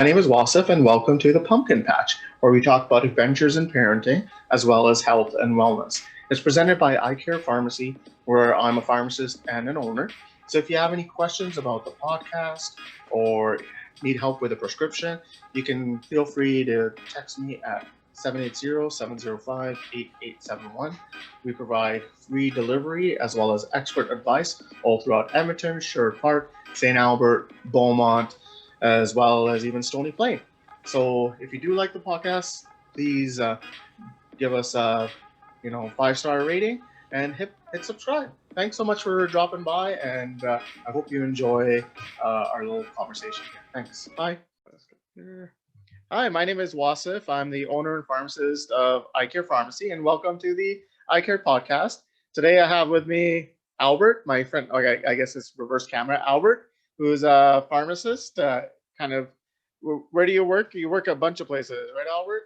My name is Wasif, and welcome to the Pumpkin Patch, where we talk about adventures in parenting as well as health and wellness. It's presented by iCare Pharmacy, where I'm a pharmacist and an owner. So if you have any questions about the podcast or need help with a prescription, you can feel free to text me at 780-705-8871. We provide free delivery as well as expert advice all throughout Edmonton, Sherwood Park, St. Albert, Beaumont, as well as even Stony Plain. So if you do like the podcast, please give us a 5-star rating and hit subscribe. Thanks so much for dropping by, and I hope you enjoy our little conversation here. Thanks. Bye. Hi, my name is Wasif. I'm the owner and pharmacist of iCare Pharmacy, and welcome to the iCare podcast. Today I have with me Albert, my friend. Okay, I guess it's reverse camera. Albert, who's a pharmacist. Where do you work? You work a bunch of places, right, Albert?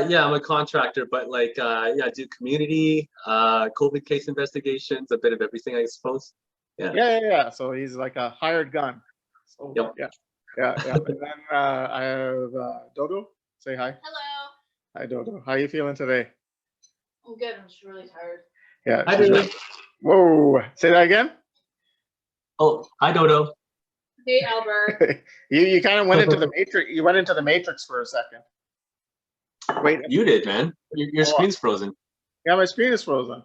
Yeah, I'm a contractor, but I do community, COVID case investigations, a bit of everything, I suppose. Yeah. So he's like a hired gun. So, Yep. Yeah. And then I have Dodo. Say hi. Hello. Hi, Dodo. How are you feeling today? I'm good. I'm just really tired. Yeah. Hi, Daryn. Whoa. Say that again. Oh, hi, Dodo. Hey, Albert. You kind of went into the matrix. You went into the matrix for a second. Wait. You did, man. Your screen's frozen. Yeah, my screen is frozen.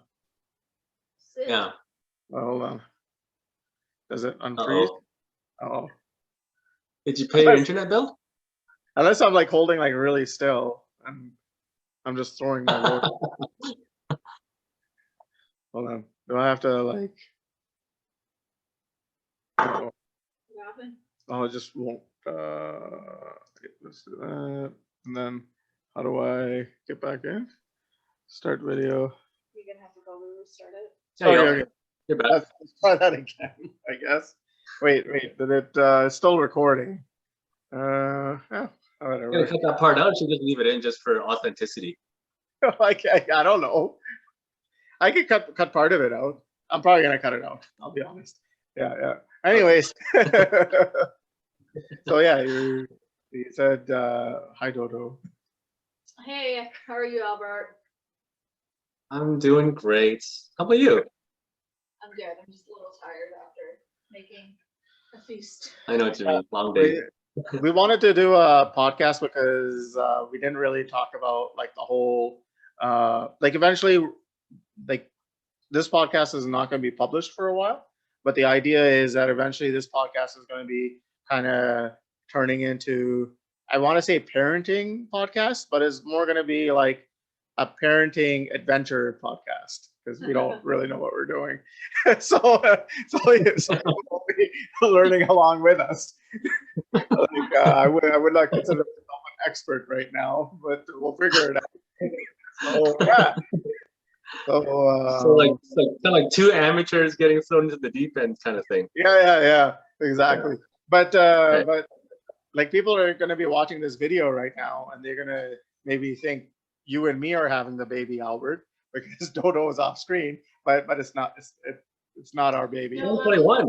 Sit. Yeah. Well, hold on. Does it unfreeze? Oh. Did you pay your internet bill? Unless I'm like holding like really still. I'm just throwing my load. Hold on. Do I have to like? What happened? Oh, it just won't. Let's do that. And then, how do I get back in? Start video. You're gonna have to go restart it. There you go. Okay. You're back. Let's try that again, I guess. Wait. Did it? It's still recording. Yeah. You're Whatever. gonna cut that part out. You should just leave it in just for authenticity. I don't know. I could cut part of it out. I'm probably gonna cut it out. I'll be honest. Yeah. Anyways, so yeah, you said hi, Dodo. Hey, how are you, Albert? I'm doing great. How about you? I'm good. I'm just a little tired after making a feast. I know what you mean. Long day. We wanted to do a podcast because we didn't really talk about like the whole eventually like this podcast is not going to be published for a while, but the idea is that eventually this podcast is going to be kind of turning into, I want to say parenting podcast, but it's more going to be like a parenting adventure podcast because we don't really know what we're doing. so you'll be learning along with us. I would not consider myself an expert right now, but we'll figure it out. So yeah. So kind of like two amateurs getting thrown into the deep end kind of thing. Yeah, exactly. Yeah. But like people are going to be watching this video right now, and they're going to maybe think you and me are having the baby, Albert, because Dodo is off screen. But it's not. It's not our baby. No. 21.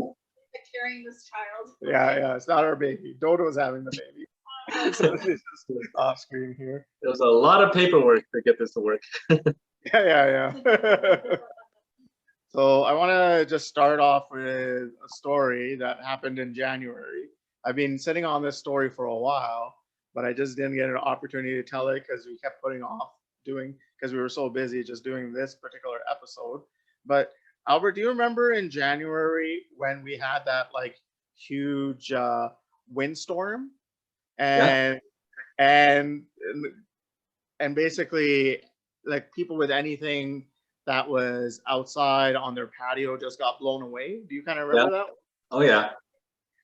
Carrying this child. Yeah, it's not our baby. Dodo is having the baby. So it's just off screen here. There's a lot of paperwork to get this to work. Yeah. So I want to just start off with a story that happened in January. I've been sitting on this story for a while, but I just didn't get an opportunity to tell it because we kept putting off because we were so busy just doing this particular episode. But Albert, do you remember in January when we had that like huge windstorm and basically like people with anything that was outside on their patio just got blown away? Do you kind of remember that? Oh yeah.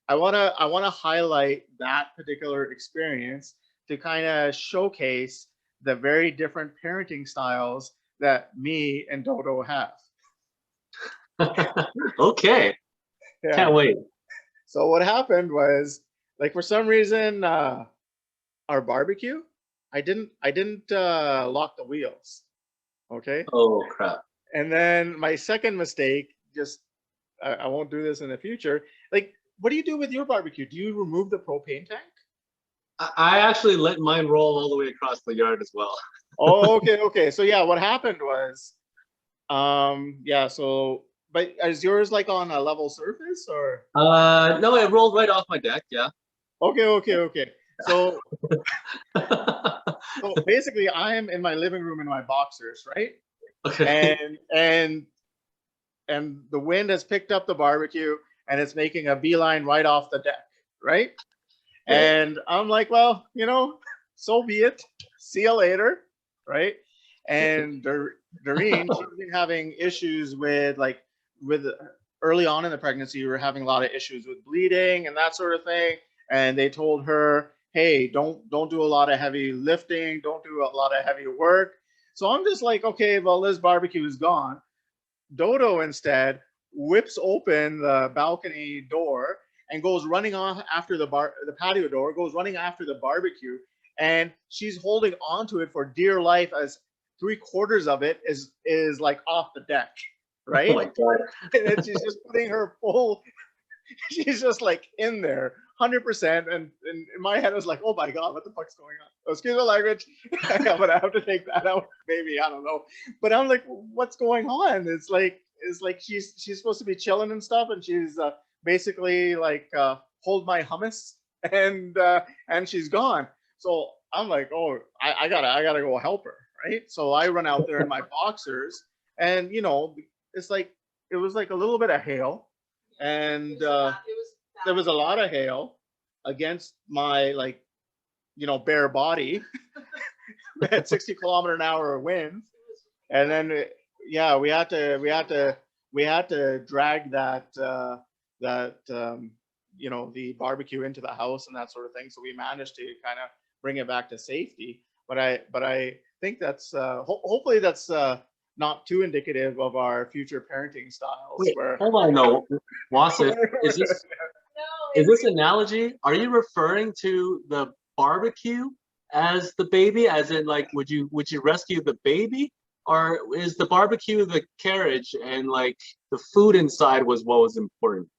I wanna highlight that particular experience to kind of showcase the very different parenting styles that me and Dodo have. Okay. Yeah. Can't wait. So what happened was, like, for some reason, our barbecue, I didn't lock the wheels. Okay. Oh crap. And then my second mistake, just I won't do this in the future. Like, what do you do with your barbecue? Do you remove the propane tank? I actually let mine roll all the way across the yard as well. Oh, okay. So yeah, what happened was, yeah. So, but is yours like on a level surface or? No, it rolled right off my deck. Yeah. Okay. So, so basically, I am in my living room in my boxers, right? Okay. And the wind has picked up the barbecue and it's making a beeline right off the deck, right? And I'm like, well, so be it. See you later, right? And Daryn, she's been having issues with early on in the pregnancy. We were having a lot of issues with bleeding and that sort of thing. And they told her, hey, don't do a lot of heavy lifting, don't do a lot of heavy work. So I'm just like, okay, well, this barbecue is gone. Dodo instead whips open the balcony door and goes running off after the patio door, goes running after the barbecue, and she's holding onto it for dear life as 3/4 of it is like off the deck, right? Oh my God. And then she's just putting her full, she's just like in there 100%. And in my head, I was like, oh my God, what the fuck's going on? Oh, excuse the language. I'm gonna have to take that out. Maybe, I don't know. But I'm like, what's going on? It's like she's supposed to be chilling and stuff, and she's basically like hold my hummus, and she's gone. So I'm like, oh, I gotta go help her, right? So I run out there in my boxers, and it's like it was like a little bit of hail, and there was a lot of hail against my bare body at 60-kilometer-an-hour winds. And then yeah, we had to drag that the barbecue into the house and that sort of thing. So we managed to kind of bring it back to safety. But I think that's hopefully that's not too indicative of our future parenting styles. Wait, where hold on, no, Wasif, is this No, is this analogy? Are you referring to the barbecue as the baby, as in like, would you rescue the baby, or is the barbecue the carriage and like the food inside was what was important?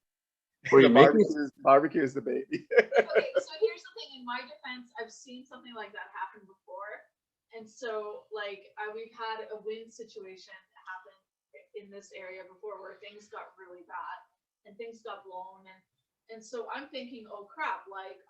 Were you the making? barbecue is the baby. okay, so here's the thing. In my defense, I've seen something like that happen before, and so we've had a wind situation happen in this area before where things got really bad and things got blown, and so I'm thinking, oh crap, like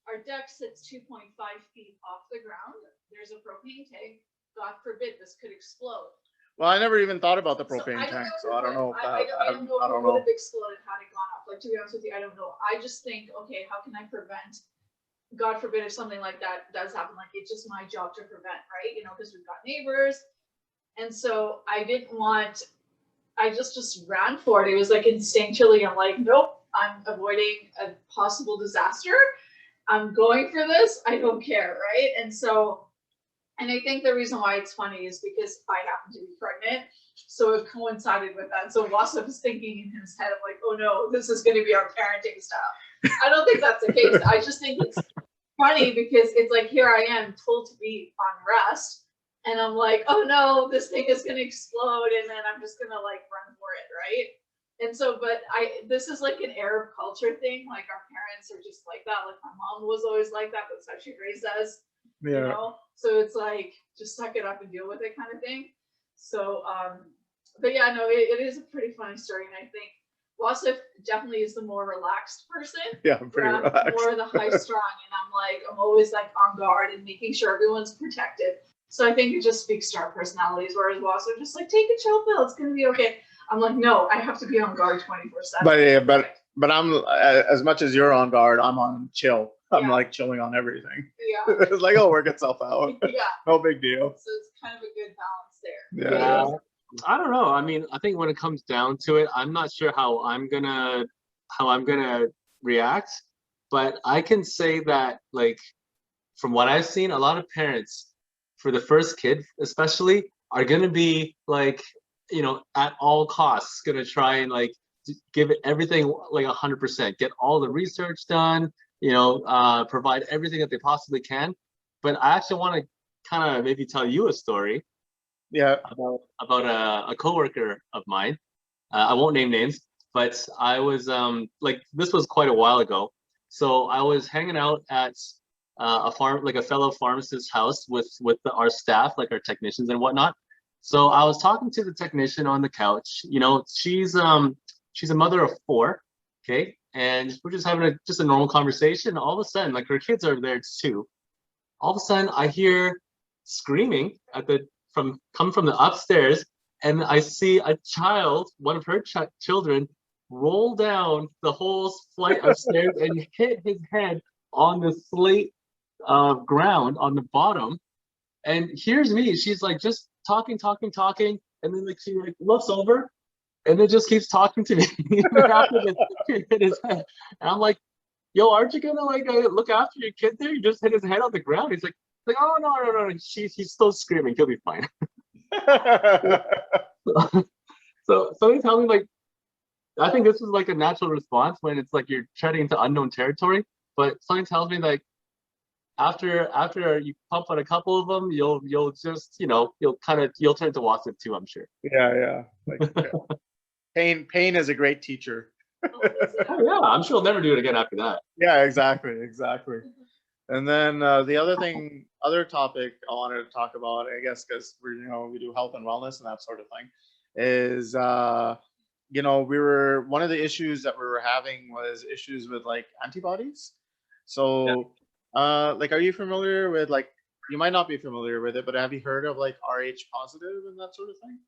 our deck sits 2.5 feet off the ground. There's a propane tank. God forbid this could explode. Well, I never even thought about the So propane I don't tank, know so I don't know if I that. don't know I if don't it would know. have exploded had it gone off. Like, to be honest with you, I don't know. I just think, okay, how can I prevent? God forbid if something like that does happen. Like, it's just my job to prevent, right? Because we've got neighbors, and so I didn't want. I just ran for it. It was like instinctually, I'm like, nope, I'm avoiding a possible disaster. I'm going for this. I don't care, right? And I think the reason why it's funny is because I happen to be pregnant. So it coincided with that. So Wasif was thinking in his head of like, oh no, this is going to be our parenting style. I don't think that's the case. I just think it's funny because it's like, here I am told to be on rest. And I'm like, oh no, this thing is going to explode. And then I'm just going to like run for it, right? And so, but this is like an Arab culture thing. Like, our parents are just like that. Like, my mom was always like that. That's how she raised us. Yeah. So it's like, just suck it up and deal with it kind of thing. So but yeah, no, it is a pretty funny story, and I think Wasif definitely is the more relaxed person. Yeah, I'm pretty relaxed. More the high strung, and I'm always like on guard and making sure everyone's protected. So I think it just speaks to our personalities, whereas Wasif just like, take a chill pill, it's gonna be okay. I'm like, no, I have to be on guard 24/7. But I'm as much as you're on guard, I'm on chill. I'm Yeah. like chilling on everything. Yeah. It's like, it'll work itself out. Yeah. No big deal. So it's kind of a good balance there. Yeah. I don't know. I mean, I think when it comes down to it, I'm not sure how I'm gonna react, but I can say that, like, from what I've seen, a lot of parents, for the first kid especially, are gonna be like, at all costs gonna try and like give it everything like 100%, get all the research done, provide everything that they possibly can. But I actually want to kind of maybe tell you a story. Yeah. About a coworker of mine. I won't name names, but I was like, this was quite a while ago. So I was hanging out at a farm, like a fellow pharmacist's house with our staff, like our technicians and whatnot. So I was talking to the technician on the couch. You know, she's a mother of 4, okay, and we're just having just a normal conversation. All of a sudden, like her kids are there too. All of a sudden, I hear screaming come from the upstairs, and I see a child, one of her children, roll down the whole flight of stairs and hit his head on the slate ground on the bottom. And here's me. She's like just talking, and then like she like looks over and then just keeps talking to me after the kid hit his head. And I'm like, yo, aren't you gonna like look after your kid there? You just hit his head on the ground. He's like, oh no. He's still screaming. He'll be fine. So somebody tell me, like, I think this is like a natural response when it's like you're treading into unknown territory. But something tells me like after you pump on a couple of them, you'll just you'll turn to Watson too. I'm sure. Yeah. Like, pain is a great teacher. Oh, yeah, I'm sure he'll never do it again after that. Yeah, exactly. And then the other topic I wanted to talk about, I guess, because we do health and wellness and that sort of thing, is one of the issues that we were having was issues with like antibodies. So, like, are you familiar with, like, you might not be familiar with it, but have you heard of like Rh positive and that sort of thing?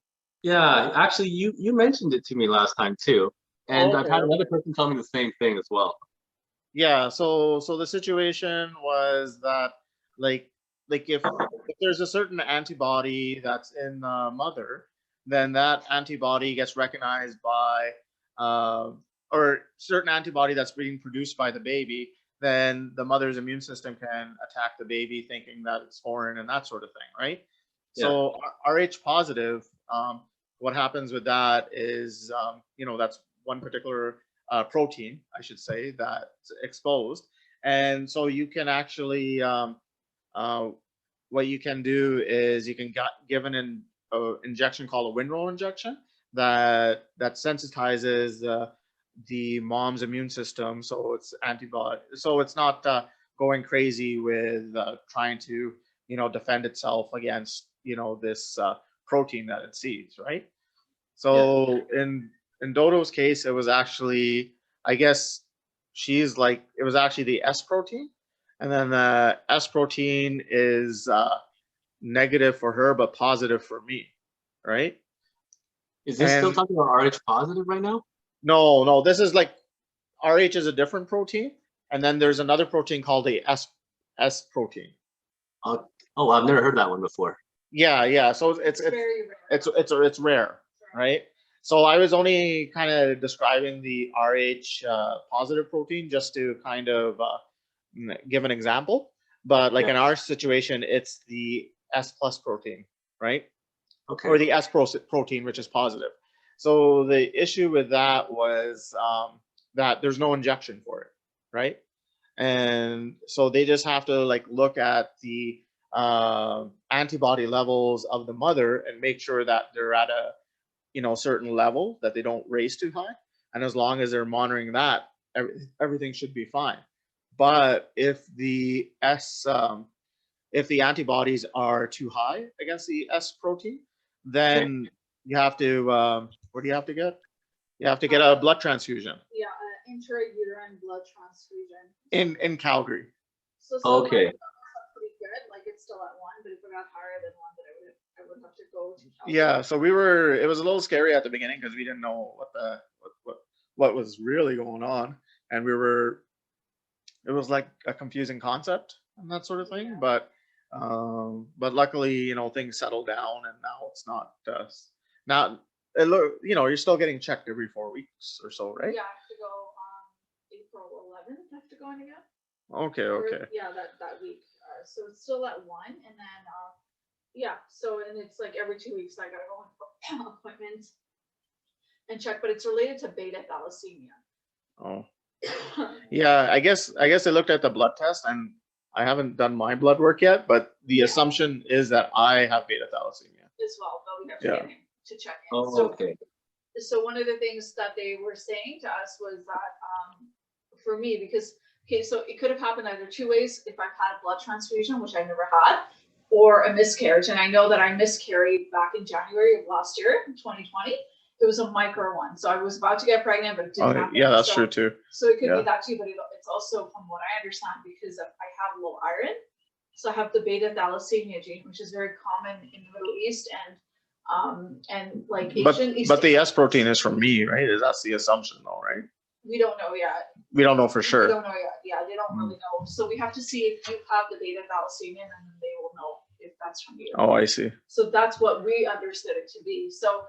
Yeah, actually, you mentioned it to me last time too, and I've had another person tell me the same thing as well. Yeah, so the situation was that like if there's a certain antibody that's in the mother, then that antibody gets recognized by or certain antibody that's being produced by the baby, then the mother's immune system can attack the baby thinking that it's foreign and that sort of thing, right? Yeah. So Rh positive, what happens with that is that's one particular protein, I should say, that's exposed. And so you can actually, what you can do is you can get given an injection called a Winrow injection that sensitizes the mom's immune system, so it's antibody, so it's not going crazy with trying to defend itself against this protein that it sees, right? So in Dodo's case, it was actually, I guess, it was actually the S protein. And then the S protein is negative for her, but positive for me, right? Is this still talking about Rh positive right now? No. This is like, Rh is a different protein. And then there's another protein called the S protein. Oh, I've never heard that one before. Yeah. So it's very rare. It's rare, right? So I was only kind of describing the Rh positive protein just to kind of give an example. But like in our situation, it's the S plus protein, right? Okay. Or the S protein, which is positive. So the issue with that was that there's no injection for it, right? And so they just have to like look at the antibody levels of the mother and make sure that they're at a certain level, that they don't raise too high. And as long as they're monitoring that, everything should be fine. But if the antibodies are too high against the S protein, then you have to what do you have to get? You have to get a blood transfusion. Yeah, intrauterine blood transfusion. In Calgary. So okay. Pretty good. Like it's still at 1, but if it got higher than 1, then I would have to go to Calgary. Yeah, so it was a little scary at the beginning because we didn't know what was really going on, and it was like a confusing concept and that sort of thing. Yeah. But luckily, things settled down, and now it's not. You're still getting checked every 4 weeks or so, right? Yeah, I have to go April 11th. I have to go in again. Okay. Yeah, that week. So it's still at 1, and then so and it's like every 2 weeks I gotta go in for appointments and check, but it's related to beta thalassemia. Oh. Yeah, I guess I looked at the blood test, and I haven't done my blood work yet, but the assumption is that I have beta thalassemia as well, but we have to get him to check in. Oh, okay. So one of the things that they were saying to us was that for me, because okay, so it could have happened either two ways. If I've had a blood transfusion, which I never had, or a miscarriage. And I know that I miscarried back in January of last year, 2020. It was a micro one. So I was about to get pregnant, but it didn't happen. Yeah, that's so, true too. So it could Yeah. be that too, but it's also, from what I understand, because I have low iron. So I have the beta thalassemia gene, which is very common in the Middle East and like Asian. But the S protein is from me, right? That's the assumption, though, right? We don't know yet. We don't know for We sure. don't know yet. Yeah, they don't really know. So we have to see if you have the beta thalassemia, and then they will know if that's from you. Oh, I see. So that's what we understood it to be. So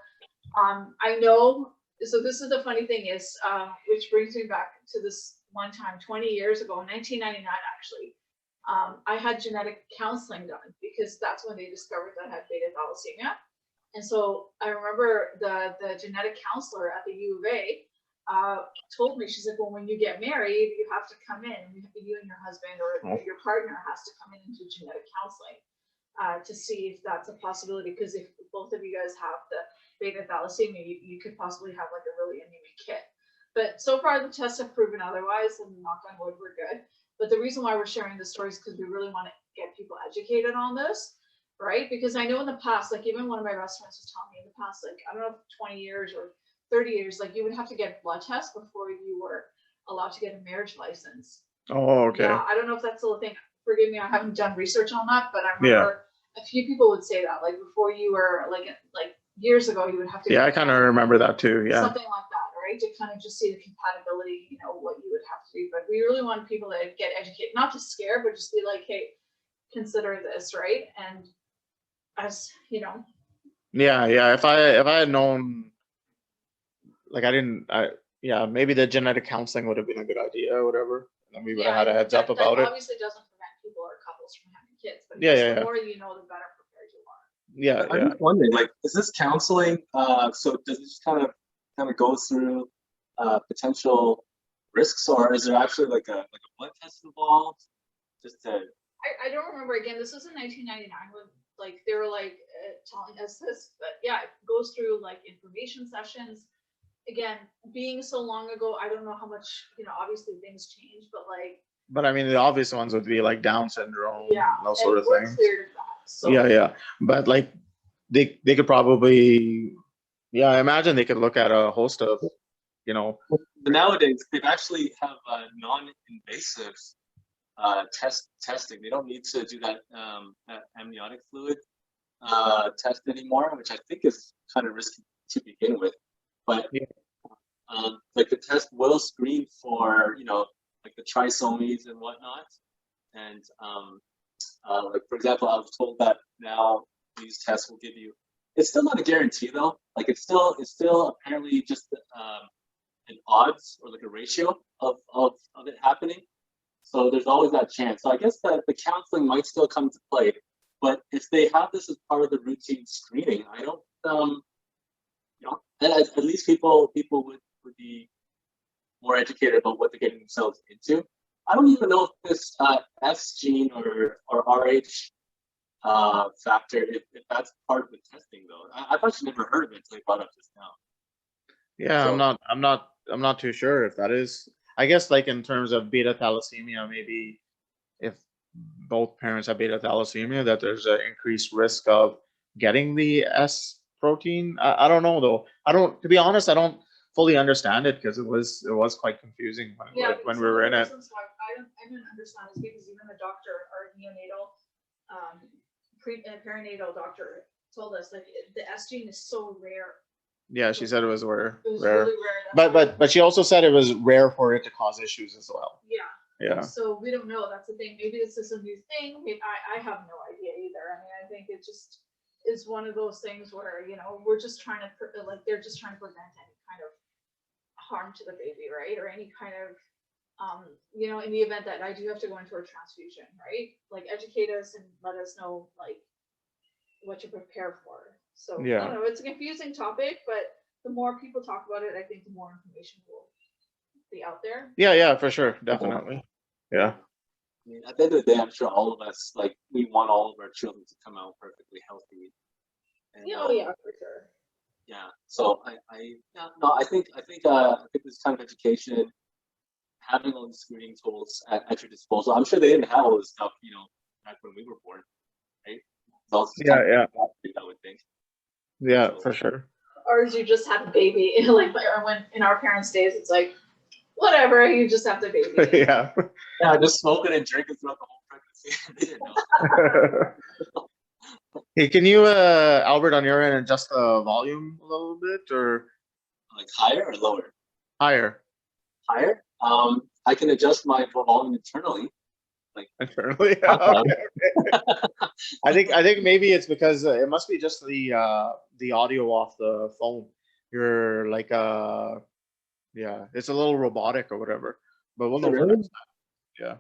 I know. So this is the funny thing is, which brings me back to this one time 20 years ago, 1999 actually. I had genetic counseling done because that's when they discovered that I had beta thalassemia. And so I remember the genetic counselor at the U of A told me, she's like, well, when you get married, you have to come in. You and your husband or your partner has to come in into genetic counseling to see if that's a possibility. Because if both of you guys have the beta thalassemia, you could possibly have like a really anemic kid. But so far the tests have proven otherwise, and knock on wood, we're good. But the reason why we're sharing this story is because we really want to get people educated on this, right? Because I know in the past, like even one of my best friends was telling me in the past, like, I don't know if 20 years or 30 years, like you would have to get blood tests before you were allowed to get a marriage license. Oh, okay. Yeah, I don't know if that's still a thing. Forgive me, I haven't done research on that, but I remember a few people would say that, like before you were like years ago, you would have to. Yeah, I kind of remember that too. Yeah. Something like that, right? To kind of just see the compatibility, you know, what you would have to do. But we really want people to get educated, not to scare, but just be like, hey, consider this, right? And as you know. Yeah. If I had known, like maybe the genetic counseling would have been a good idea or whatever. And we would have had a heads up about it. Obviously doesn't prevent people or couples from having kids, but the more you know, the better prepared you are. Yeah. I'm just wondering, like, is this counseling? So does it just kind of go through potential risks, or is there actually like a blood test involved? Just to. I don't remember. Again, this was in 1999 when like they were like telling us this, but yeah, it goes through like information sessions. Again, being so long ago, I don't know how much, you know, obviously things change, but like. But I mean, the obvious ones would be like Down syndrome, those sort of things. Cleared of that, so. Yeah. But like, they could probably, I imagine they could look at a host of, you know. But nowadays, they actually have non-invasive testing. They don't need to do that amniotic fluid test anymore, which I think is kind of risky to begin with. But like the test will screen for, you know, like the trisomies and whatnot. And like for example, I was told that now these tests will give you. It's still not a guarantee though. Like it's still apparently just an odds or like a ratio of it happening. So there's always that chance. So I guess that the counseling might still come to play. But if they have this as part of the routine screening, I don't. You know, then at least people would be more educated about what they're getting themselves into. I don't even know if this S gene or RH factor, if that's part of the testing though. I've actually never heard of it until you brought up just now. Yeah, so, I'm not too sure if that is. I guess like in terms of beta thalassemia, maybe if both parents have beta thalassemia, that there's an increased risk of getting the S protein. I don't know though. To be honest, I don't fully understand it because it was quite confusing when we were in it. I didn't understand is because even the doctor, our neonatal, perinatal doctor told us like the S gene is so rare. Yeah, she said it was rare. It was really rare. But she also said it was rare for it to cause issues as well. Yeah. So we don't know. That's the thing. Maybe this is a new thing. I have no idea either. I mean, I think it just is one of those things where, you know, we're just trying to they're just trying to prevent any kind of harm to the baby, right? Or any kind of, you know, in the event that I do have to go into a transfusion, right? Like educate us and let us know like what to prepare for. So I don't know, it's a confusing topic, but the more people talk about it, I think the more information will be out there. Yeah, for sure, definitely. Yeah. I mean, at the end of the day, I'm sure all of us, like, we want all of our children to come out perfectly healthy. And, for sure. Yeah. So I think this kind of education having all these screening tools at your disposal. I'm sure they didn't have all this stuff, back when we were born, right? So it's kind of Yeah, I would think. yeah, So, for sure. Or you just have a baby, like or when in our parents' days, it's like whatever, you just have the baby. Yeah. yeah, just smoking and drinking throughout the whole pregnancy. They didn't know. Hey, can you, Albert, on your end, adjust the volume a little bit or Like higher or lower? higher? Higher. I can adjust my volume internally. Like Internally? outside. Okay. I think maybe it's because it must be just the audio off the phone. You're like yeah, it's a little robotic or whatever. But we'll Is it know for really? next time. Yeah.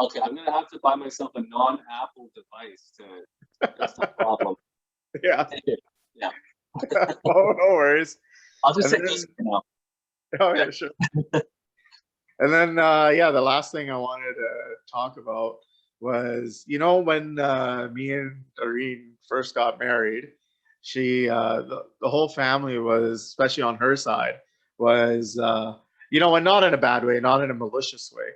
Okay, I'm gonna have to buy myself a non-Apple device to. That's the problem. Yeah. Yeah. Oh, no worries. I'll just say And this for now. Oh yeah, sure. And then yeah, the last thing I wanted to talk about was, when me and Daryn first got married, she the whole family was, especially on her side, was and not in a bad way, not in a malicious way,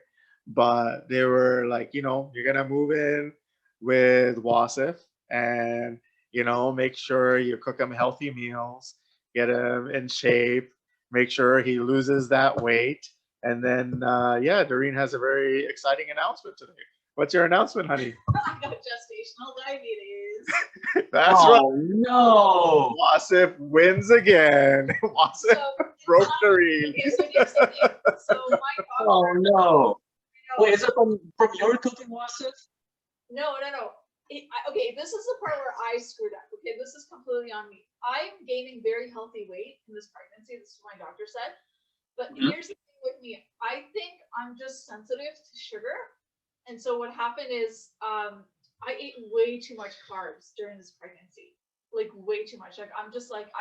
but they were like, you're gonna move in with Wasif and make sure you cook him healthy meals, get him in shape, make sure he loses that weight. And then, yeah, Daryn has a very exciting announcement today. What's your announcement, honey? I got gestational diabetes. That's right. Oh no! Wasif wins again. Wasif So broke Daryn. okay, so here's the thing. So my doctor, Oh no! you know, Wait, is it from your cooking, Wasif? no. Okay, this is the part where I screwed up. Okay, this is completely on me. I'm gaining very healthy weight in this pregnancy. This is what my doctor said. But here's the thing with me. I think I'm just sensitive to sugar. And so what happened is I ate way too much carbs during this pregnancy. Like way too much. Like I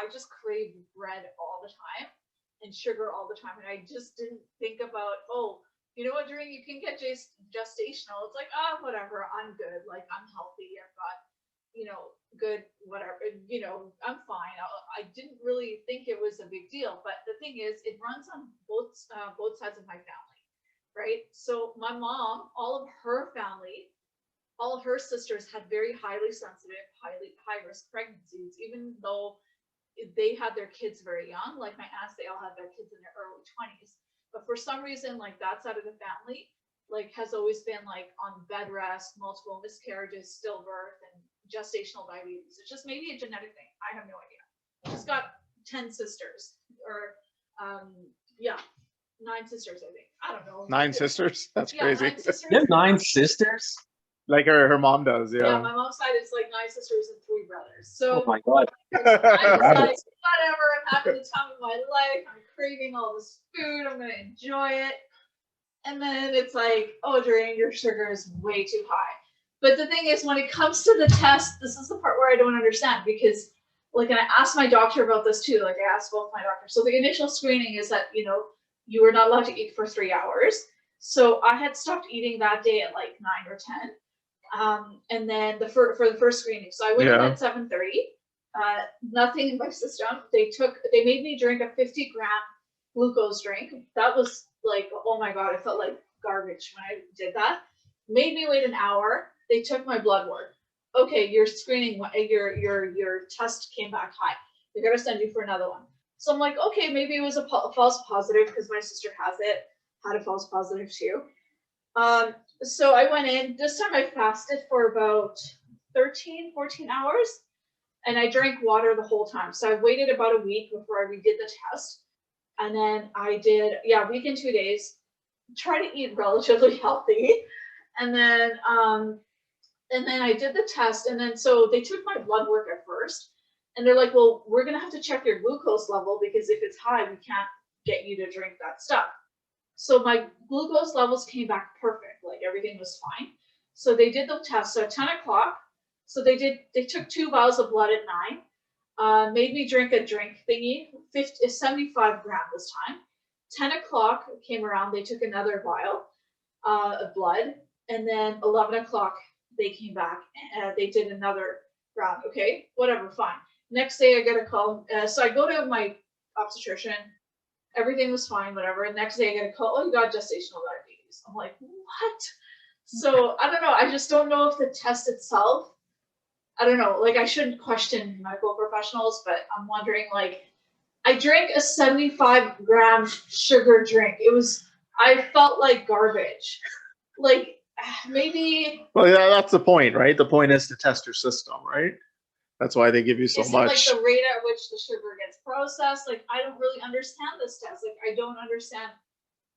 just crave bread all the time and sugar all the time. And I just didn't think about, oh, you know what, Daryn, you can get gestational. It's like, whatever, I'm good. Like I'm healthy. I've got, good, whatever, I'm fine. I didn't really think it was a big deal. But the thing is, it runs on both sides of my family, right? So my mom, all of her family, all of her sisters had very highly sensitive, high risk pregnancies, even though they had their kids very young. Like my aunts, they all had their kids in their early 20s. But for some reason, like that side of the family, like has always been like on bed rest, multiple miscarriages, stillbirth, and gestational diabetes. It's just maybe a genetic thing. I have no idea. She's got 10 sisters, or 9 sisters, I think. I don't know. 9 sisters? That's crazy. 9 sisters. You have 9 sisters? Like her mom does, Yeah, yeah. my mom's side is like 9 sisters and 3 brothers. So Oh my god. I decided, whatever, I'm having the time of my life. I'm craving all this food. I'm gonna enjoy it. And then it's like, oh, Daryn, your sugar is way too high. But the thing is, when it comes to the test, this is the part where I don't understand, because like, and I asked my doctor about this too. Like I asked both my doctors. So the initial screening is that, you were not allowed to eat for 3 hours. So I had stopped eating that day at like 9 or 10. And then for the first screening. So I went in at 7:30. Nothing in my system. They made me drink a 50-gram glucose drink. That was like, oh my God, I felt like garbage when I did that. Made me wait an hour. They took my blood work. Okay, your screening, your test came back high. They're gonna send you for another one. So I'm like, okay, maybe it was a false positive because my sister had a false positive too. So I went in. This time I fasted for about 13-14 hours, and I drank water the whole time. So I waited about a week before I redid the test. And then I did, a week and 2 days, try to eat relatively healthy. And then I did the test. And then, so they took my blood work at first, and they're like, well, we're going to have to check your glucose level, because if it's high, we can't get you to drink that stuff. So my glucose levels came back perfect. Like everything was fine. So they did the test. So at 10 o'clock, so they took 2 vials of blood at 9. Made me drink a drink thingy, 75 gram this time. 10 o'clock came around, they took another vial of blood, and then 11 o'clock they came back and they did another round. Okay, whatever, fine. Next day I get a call. So I go to my obstetrician, everything was fine, whatever. Next day I get a call, oh, you got gestational diabetes. I'm like, what? So I don't know. I just don't know if the test itself, I don't know, like I shouldn't question medical professionals, but I'm wondering, like, I drank a 75-gram sugar drink. I felt like garbage. Like, maybe. Well, yeah, that's the point, right? The point is to test your system, right? That's why they give you so Is much. it like the rate at which the sugar gets processed? Like, I don't really understand this test. Like, I don't understand.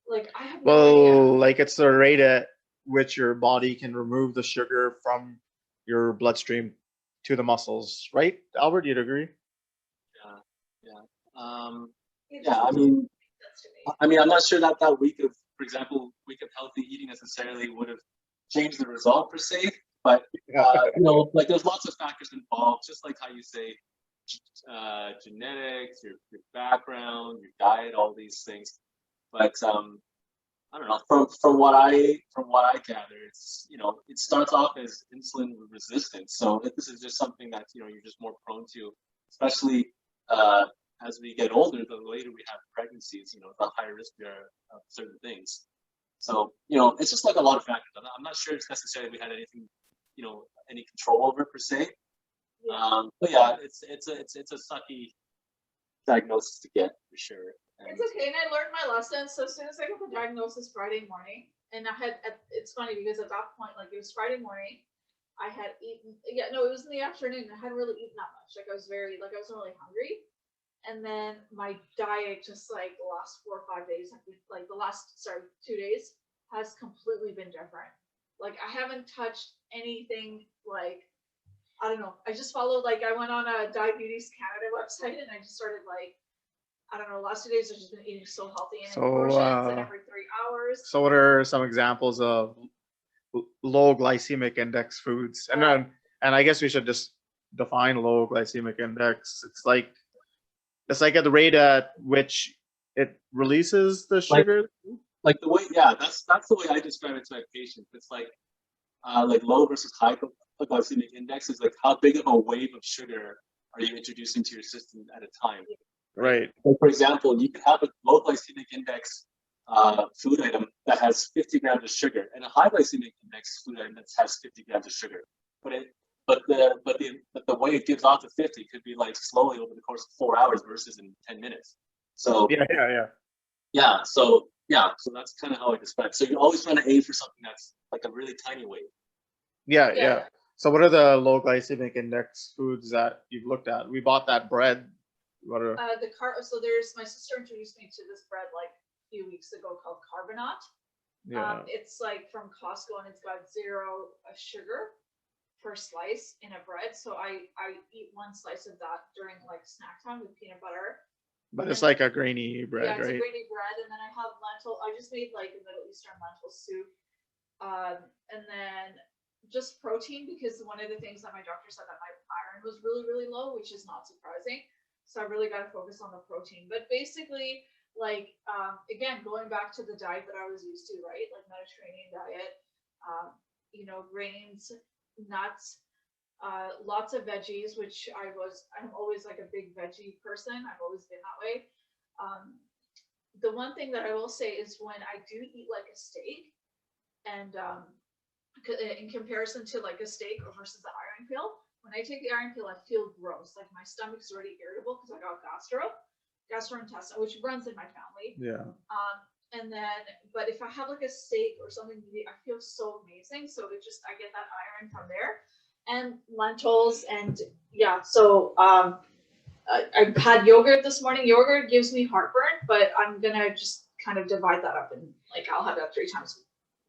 Like, I have no idea. Well, like it's the rate at which your body can remove the sugar from your bloodstream to the muscles, right? Albert, you'd agree? Yeah. It Yeah, doesn't make sense to me. I mean, I'm not sure that that week of, for example, week of healthy eating necessarily would have changed the result per se, but you know, like there's lots of factors involved, just like how you say, genetics, your background, your diet, all these things. But I don't know. From what I gather, it's, you know, it starts off as insulin resistance. So if this is just something that, you know, you're just more prone to, especially as we get older, the later we have pregnancies, you know, the higher risk we are of certain things. So, you know, it's just like a lot of factors. I'm not sure it's necessarily we had anything, you know, any control over per se. But yeah, it's a sucky diagnosis to get for sure. And It's okay, and I learned my lesson. So as soon as I got the diagnosis Friday morning, and it's funny because at that point, like it was Friday morning, I had eaten, it was in the afternoon. I hadn't really eaten that much. Like I wasn't really hungry. And then my diet, just like the last 4 or 5 days, like the last, 2 days, has completely been different. Like I haven't touched anything, like, I don't know. I just followed, like I went on a Diabetes Canada website and I just started like, I don't know, last 2 days I've just been eating so healthy and in portions and every 3 hours. So what are some examples of low glycemic index foods? And I guess we should just define low glycemic index. It's like at the rate at which it releases the sugar. like the way, yeah, that's the way I describe it to my patients. It's like low versus high glycemic index is like how big of a wave of sugar are you introducing to your system at a time. Right. So for example, you could have a low glycemic index food item that has 50 grams of sugar, and a high glycemic index food item that has 50 grams of sugar. But the way it gives off to 50 could be like slowly over the course of 4 hours versus in 10 minutes. So so that's kind of how I describe it. So you're always trying to aim for something that's like a really tiny wave. Yeah. So what are the low glycemic index foods that you've looked at? We bought that bread. So there's, my sister introduced me to this bread like a few weeks ago called Carbonate. Yeah. It's like from Costco and it's got 0 sugar per slice in a bread. So I eat 1 slice of that during like snack time with peanut butter. But it's like a grainy bread, yeah, it's right? a grainy bread, and then I have lentil. I just made like a Middle Eastern lentil soup, and then just protein, because one of the things that my doctor said that my iron was really, really low, which is not surprising. So I really got to focus on the protein. But basically, like, again, going back to the diet that I was used to, right? Like Mediterranean diet, grains, nuts, lots of veggies, which I'm always like a big veggie person. I've always been that way. The one thing that I will say is when I do eat like a steak, and in comparison to like a steak versus the iron pill, when I take the iron pill, I feel gross. Like my stomach's already irritable because I got gastrointestinal, which runs in my family. Yeah. But if I have like a steak or something, I feel so amazing. So I get that iron from there, and lentils, and yeah. So I had yogurt this morning. Yogurt gives me heartburn, but I'm gonna just kind of divide that up, and like I'll have that 3 times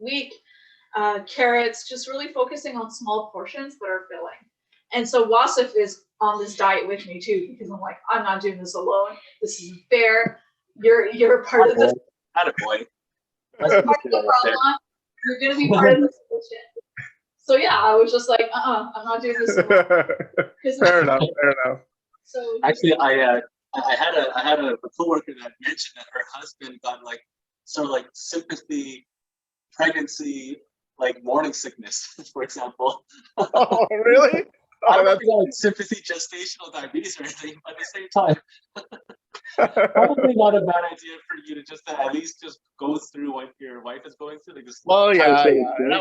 a week. Carrots, just really focusing on small portions that are filling. And so Wasif is on this diet with me too, because I'm like, I'm not doing this alone. This isn't fair. You're part of this. Attaboy. Part of the problem. You're gonna be part of the solution. So yeah, I was just like, I'm not doing this alone. Fair enough. So actually, I had a coworker that mentioned that her husband got like sort of like sympathy pregnancy, like morning sickness, for example. Oh, really? I don't know if you got like sympathy gestational diabetes or anything, but at the same time. Probably not a bad idea for you to just at least just go through what your wife is going through. Like just Well, try to yeah, play yeah. it And safe.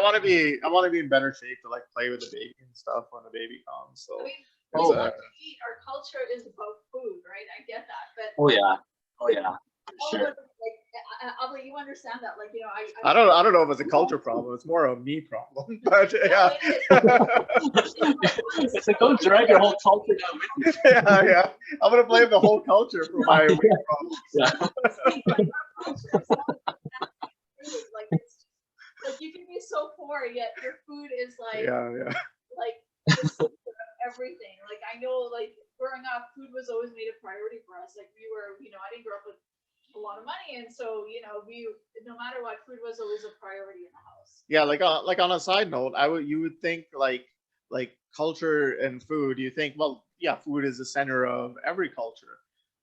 I want to be in better shape to like play with the baby and stuff when the baby comes. So I mean, it's, we love to eat. Our culture is about food, right? I get that, but Oh yeah. Oh yeah. For all sure. of it, like, Abla, you understand that, like, you know, I don't know if it's a culture problem. It's more a me problem. But yeah. It's like don't drag your whole culture down with you. Yeah, yeah. I'm gonna blame the whole culture for my weight problems. Yeah. like it's like you can be so poor yet your food is like Yeah, yeah. like the center of everything. Like I know, like growing up, food was always made a priority for us. Like we were, you know, I didn't grow up with a lot of money, and so you know, we no matter what, food was always a priority in the house. Yeah, like on a side note, you would think like culture and food, you think, well, yeah, food is the center of every culture.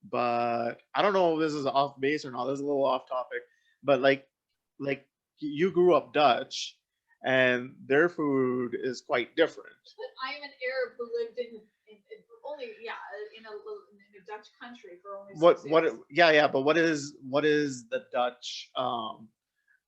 But I don't know if this is off base or not. This is a little off topic. But like you grew up Dutch and their food is quite different. But I'm an Arab who lived in only in a Dutch country for only 6 years. Yeah, but what is the Dutch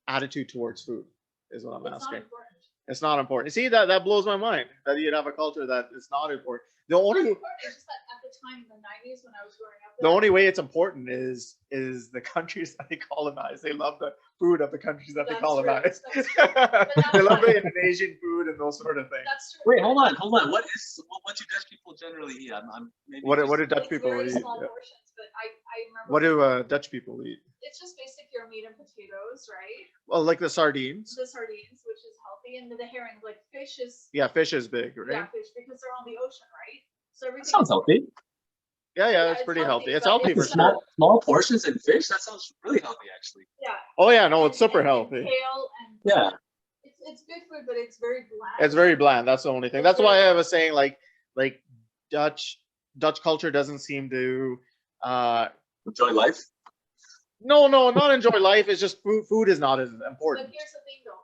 attitude towards food is what I'm It's asking. not important. It's not important. See, that blows my mind that you'd have a culture that is not important. The It's not only important. It's just that at the time in the 90s when I was growing up, the only way it's important is the countries that they colonize. They love the food of the countries that they That's true. colonize. That's true. But They that's love the fine. Indonesian food and those sort of things. That's true. Wait, hold on. What do Dutch people generally eat? I'm maybe What just- do Dutch It's people very eat? small Yeah. portions, but I remember. What do Dutch people eat? It's just basic your meat and potatoes, right? Well, like the sardines. The sardines, which is healthy, and the herring, like fish is Yeah, fish is big, yeah, right? fish because they're on the ocean, right? So That everything sounds is healthy. Yeah, it's pretty healthy. It's healthy for it's sure. Small portions and fish. That sounds really healthy, actually. yeah. Oh yeah, no, it's super And healthy. kale and Yeah. it's good food, but it's very bland. It's very bland. That's the only thing. That's why I was saying like Dutch culture doesn't seem to Enjoy life. no, not enjoy life. It's just food is not as important. But here's the thing, though.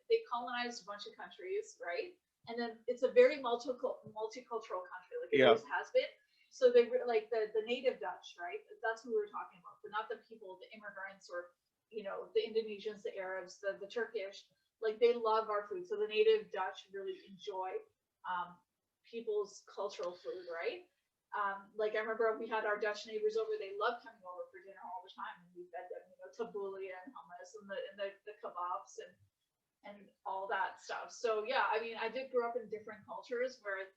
They colonized a bunch of countries, right? And then it's a very multicultural country, like it Yeah. always has been. So they like the native Dutch, right? That's who we were talking about, but not the people, the immigrants, or you know, the Indonesians, the Arabs, the Turkish. Like they love our food. So the native Dutch really enjoy people's cultural food, right? Like I remember we had our Dutch neighbors over. They loved coming over for dinner all the time, and we fed them, you know, tabbouleh and hummus and the kebabs and all that stuff. So yeah, I mean, I did grow up in different cultures where,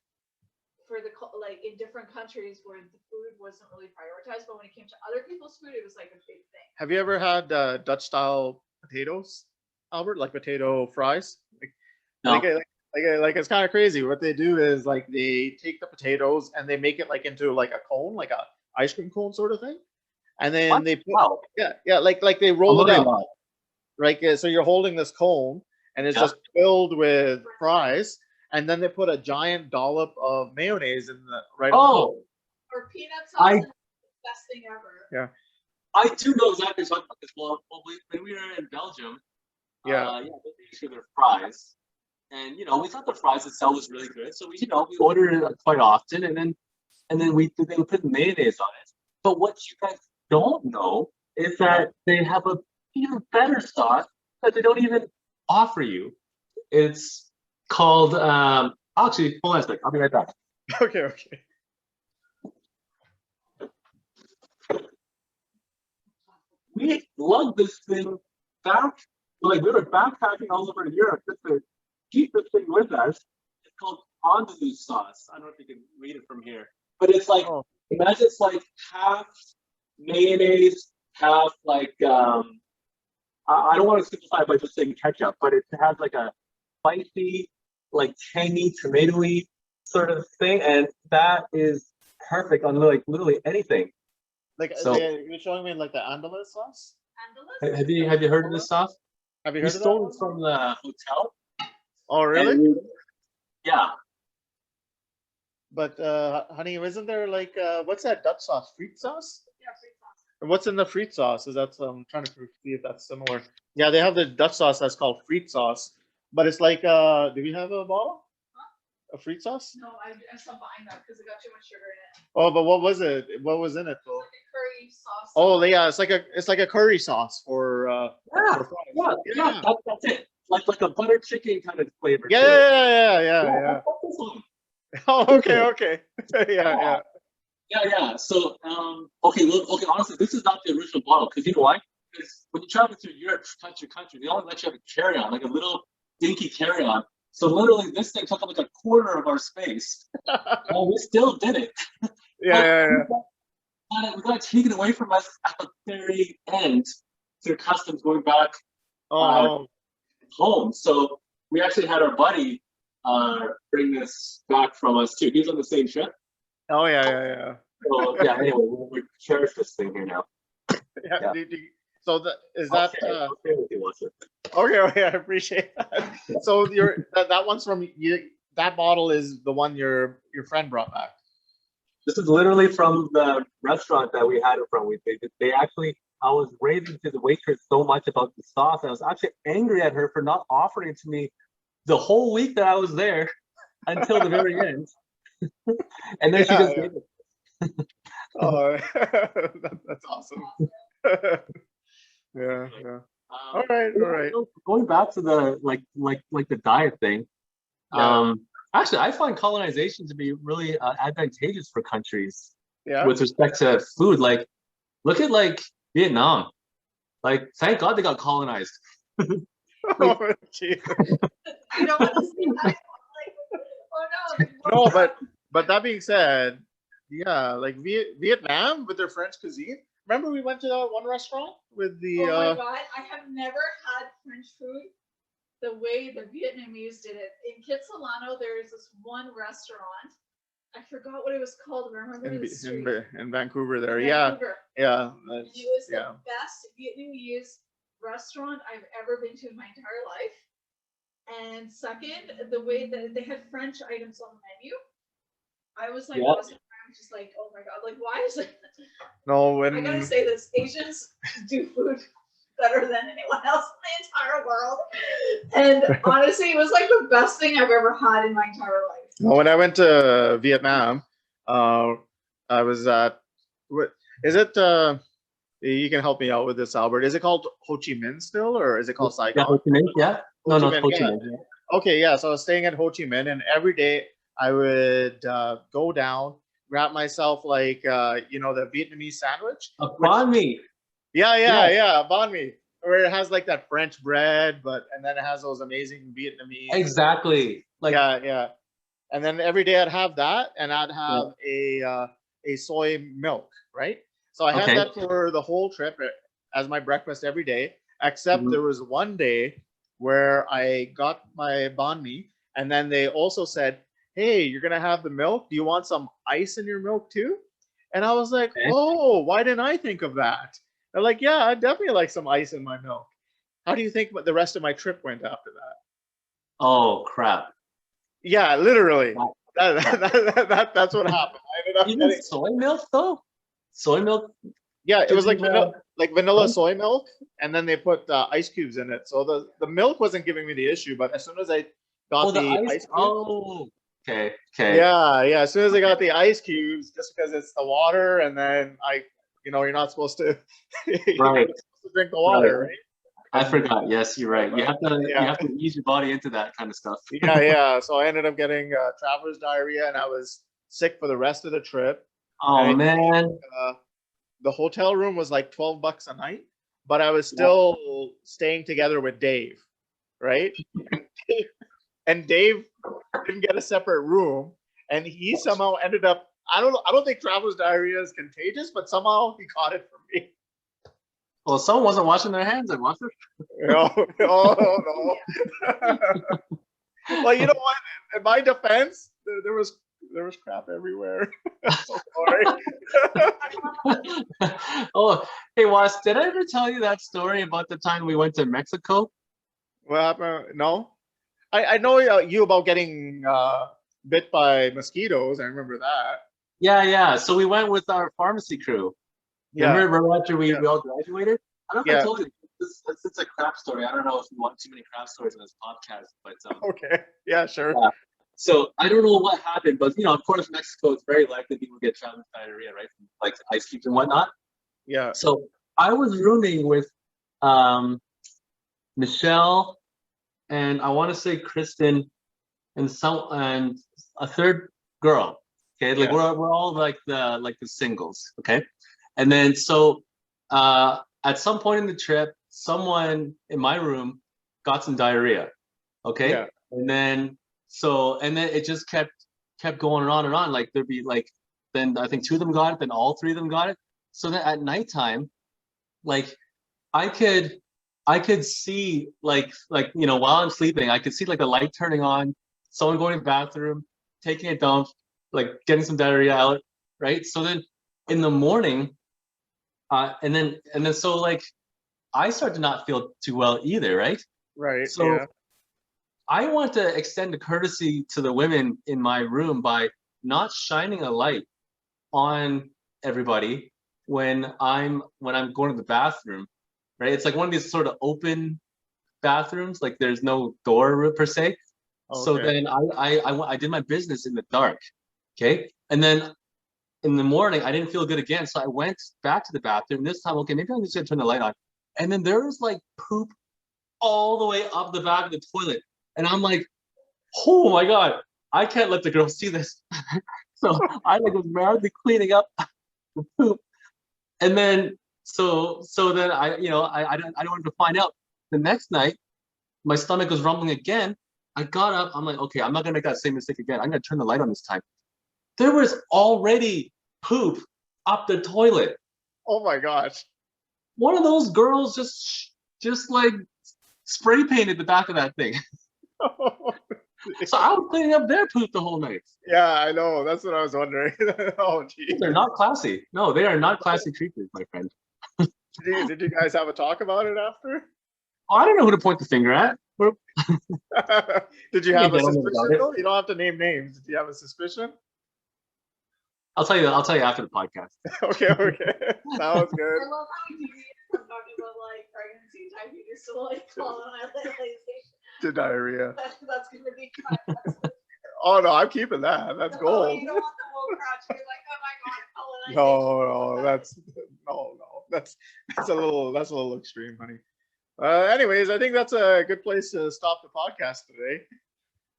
like in different countries where the food wasn't really prioritized, but when it came to other people's food, it was like a big thing. Have you ever had Dutch style potatoes, Albert? Like potato fries? No. Like it's kind of crazy. What they do is like they take the potatoes and they make it like into like a cone, like a ice cream cone sort of thing, and then What? they put Wow. yeah, like they roll it I'm up, learning a lot. right? So you're holding this cone and it's Yeah. just filled with fries, and then they put a giant dollop of mayonnaise in the right on top. Oh, Or peanut sauce, I- and it's the best thing ever. I do know exactly what you're talking about this. Well, when we were in Belgium, Yeah. they made sure their fries, and you know, we thought the fries itself was really good, so we ordered it quite often, and then they would put mayonnaise on it. But what you guys don't know is that they have a even better sauce that they don't even offer you. It's called actually, hold on a sec. I'll be right back. Okay. We lugged this thing back, like we were backpacking all over Europe just to keep this thing with us. It's called andalou sauce. I don't know if you can read it from here, but it's like Oh. imagine it's like half mayonnaise, half like I don't want to simplify it by just saying ketchup, but it has like a spicy, like tangy, tomatoey sort of thing, and that is perfect on like literally anything. Like So- you're showing me like the andalou sauce. Andalus? Have you heard of this sauce? Have you We heard of stole that? it from the hotel. Oh, really? and yeah. But honey, isn't there like what's that Dutch sauce? Friet sauce? Yeah, free sauce. And what's in the friet sauce? Is that I'm trying to see if that's similar. Yeah, they have the Dutch sauce that's called friet sauce, but it's like do we have a bottle? A fruit sauce? No, I stopped buying that because it got too much sugar in it. Oh, but what was it? What was in it It's though? like a curry sauce. Oh, yeah, it's like a curry sauce Yeah, for fries. yeah, Yeah, that's it. Like a butter chicken kind of flavor yeah, to it. yeah. That's this one. Oh, okay. Yeah. Yeah. So, okay, look, okay. Honestly, this is not the original bottle because you know why? Because when you travel through Europe, country, they only let you have a carry-on, like a little dinky carry-on. So literally, this thing took up like a quarter of our space, and we still did it. Yeah. We got taken away from us at the very end through customs going back Oh no. home. So we actually had our buddy bring this back from us too. He's on the same ship. Oh yeah. So yeah, anyway, we cherish this thing here now. Yeah. Yeah. So is that I'll share with you, Watson. okay? I appreciate that. So that one's from you. That bottle is the one your friend brought back. This is literally from the restaurant that we had it from. They actually, I was raving to the waitress so much about the sauce. I was actually angry at her for not offering it to me the whole week that I was there until the very end. And then she just gave it. Oh, that's awesome. Yeah. All right. Going back to the like the diet thing. Yeah. Actually, I find colonization to be really advantageous for countries Yeah. with respect to food. Like, look at like Vietnam. Like, thank God they got colonized. Oh, geez. You don't want to see that. Like, oh no. No, but that being said, yeah, like Vietnam with their French cuisine. Remember we went to that one restaurant with the Oh my God, I have never had French food the way the Vietnamese did it. In Kitsilano, there is this one restaurant. I forgot what it was called. Remember the street? in Vancouver there. In Yeah. Vancouver. Yeah. And it was the best Vietnamese restaurant I've ever been to in my entire life. And second, the way that they had French items on the menu, I was like, I'm just like, oh my God, like why is it? No, I gotta say this: Asians do food better than anyone else in the entire world. And honestly, it was like the best thing I've ever had in my entire life. No, when I went to Vietnam, I was at what is it? You can help me out with this, Albert. Is it called Ho Chi Minh still, or is it called Saigon? Yeah, Ho Chi Minh. Yeah. Ho Chi No, Minh, Ho Chi yeah. Minh. Yeah. Okay, yeah. So I was staying at Ho Chi Minh, and every day I would go down, grab myself like the Vietnamese sandwich. A banh mi. Yeah, banh mi, where it has like that French bread, and then it has those amazing Vietnamese. Exactly. Like Yeah. And then every day I'd have that, and I'd have a soy milk, right? So I had that for the whole trip as my breakfast every day, except there was one day where I got my banh mi, and then they also said, hey, you're going to have the milk. Do you want some ice in your milk too? And I was like, oh, why didn't I think of that? They're like, yeah, I definitely like some ice in my milk. How do you think the rest of my trip went after that? Oh, crap. Yeah, literally. That's what happened. I ended up Even soy milk, though? Soy milk? Yeah, it was like vanilla soy milk, and then they put ice cubes in it. So the milk wasn't giving me the issue, but as soon as I got the ice cubes, okay. Yeah. As soon as I got the ice cubes, just because it's the water, and then you're not supposed to, right. Drink the water, right? I forgot. Yes, you're right. You have to ease your body into that kind of stuff. Yeah. So I ended up getting traveler's diarrhea, and I was sick for the rest of the trip. Oh man. The hotel room was like $12 a night, but I was still staying together with Dave, right? And Dave didn't get a separate room, and he somehow ended up. I don't think traveler's diarrhea is contagious, but somehow he caught it from me. Well, someone wasn't washing their hands. I watched it. No. Well, you know what? In my defense, there was crap everywhere. I'm so sorry. Oh, hey, Was, did I ever tell you that story about the time we went to Mexico? What happened? No, I know you about getting bit by mosquitoes. I remember that. Yeah. So we went with our pharmacy crew. Remember after we all graduated? I don't know if I told you. It's a crap story. I don't know if you want too many crap stories in this podcast, but okay. Yeah, sure. So I don't know what happened, but of course, Mexico, it's very likely people get traveler's diarrhea, right? From, like ice cubes and whatnot. Yeah. So I was rooming with Michelle, and I want to say Kristen, and a third girl. Okay, like Yeah. we're all like the singles. Okay, and then at some point in the trip, someone in my room got some diarrhea. Okay, Yeah. and then it just kept going on and on. Like there'd be like, then I think two of them got it, then all three of them got it. So then at nighttime, like I could see like while I'm sleeping, I could see like the light turning on, someone going to the bathroom, taking a dump, like getting some diarrhea out, right? So then in the morning, and then so like I start to not feel too well either, right? Right. So Yeah. I want to extend a courtesy to the women in my room by not shining a light on everybody when I'm going to the bathroom, right? It's like one of these sort of open bathrooms, like there's no door per se. So Okay. then I did my business in the dark, okay? And then in the morning I didn't feel good again, so I went back to the bathroom. This time, okay, maybe I'm just gonna turn the light on. And then there was like poop all the way up the back of the toilet, and I'm like, oh my god, I can't let the girls see this. So I like was madly cleaning up the poop, and then so then I don't want to find out. The next night, my stomach was rumbling again. I got up. I'm like, okay, I'm not gonna make that same mistake again. I'm gonna turn the light on this time. There was already poop up the toilet. Oh my gosh. One of those girls just like spray painted the back of that thing. So I was cleaning up their poop the whole night. Yeah, I know. That's what I was wondering. Oh, geez. They're not classy. No, they are not classy creatures, my friend. Did you guys have a talk about it after? Oh, I don't know who to point the finger at. Did you Yeah, have a gentlemen about suspicion it. though? You don't have to name names. Did you have a suspicion? I'll tell you after the podcast. Okay, okay. Sounds good. I love how you are talking about like pregnancy and diabetes, so like colonization. To diarrhea. That's gonna be. Oh no, I'm keeping that. That's Oh, gold. you don't want the whole crowd to be like, oh my god, colonization. No, that's a little extreme, honey. Anyways, I think that's a good place to stop the podcast today.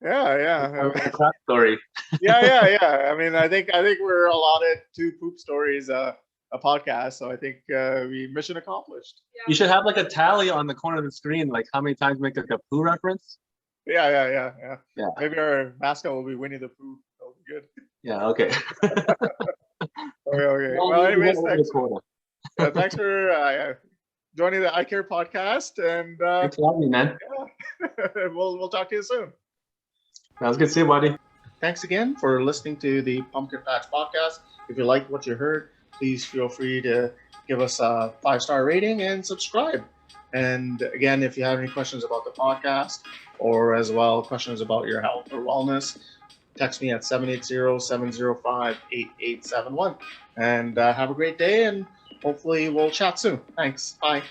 Yeah. A crap story. Yeah. I mean, I think we're allotted 2 poop stories a podcast, so I think we mission accomplished. Yeah. You should have like a tally on the corner of the screen, like how many times make like a poo reference. Yeah. Yeah. Maybe our mascot will be Winnie the Pooh. That'll be good. Yeah. Okay. Okay. Well, anyways, thanks for joining the iCare podcast, and Thanks for having me, man. yeah, we'll talk to you soon. Sounds good. See you, buddy. Thanks again for listening to the Pumpkin Patch podcast. If you liked what you heard, please feel free to give us a 5-star rating and subscribe. And again, if you have any questions about the podcast or as well questions about your health or wellness, text me at 780-705-8871. And have a great day, and hopefully we'll chat soon. Thanks. Bye.